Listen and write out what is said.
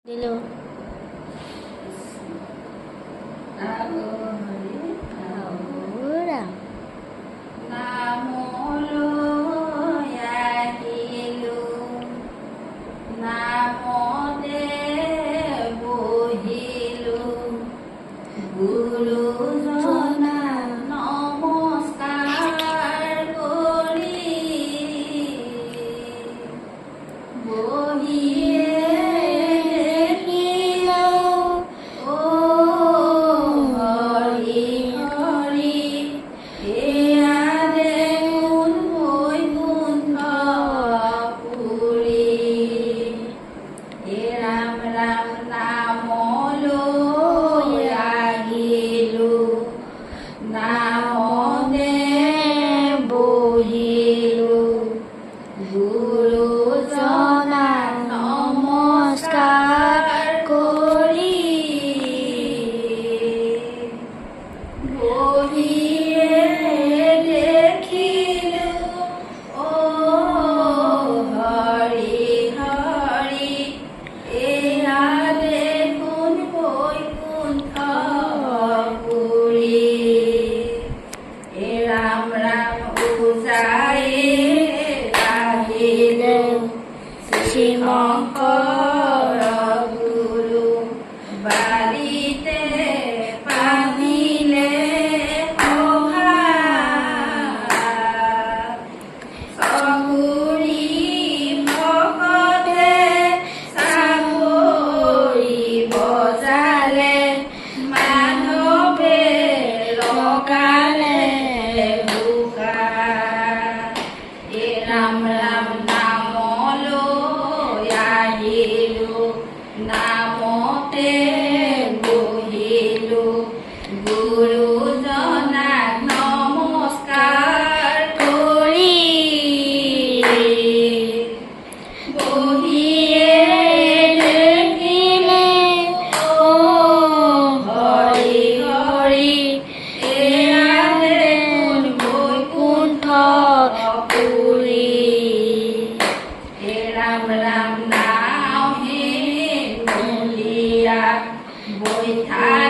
দিল ahora নামলো আহিলো নামতে বহিলো গুৰুজনা নমস্কাৰ কৰি বহিয়ে নামতে বহিলো গুৰুজনাক নমস্কাৰ কৰি বহিয়ে দেখিলো হৰি হৰি এয়া দেখোন বৈকুণ্ঠ পুৰী ৰাম ৰাম উজায়ে আহিলে শ্ৰীমঙ্কৰ গুৰু বাড়িতে পানিলে সগুৰি ভকতে চাকৰি বজালে মাধৱে লগালে ৰাম ৰাম নামলৈ আহিলো নামতে বহিলো গুৰুজনাক নমস্কাৰ কৰি বহিয়ে দেখিলে হৰি হৰি এয়া দেখোন বৈকুণ্ঠ পুৰী ৰাম ৰাম নাম হে বলিয়া বৈঠা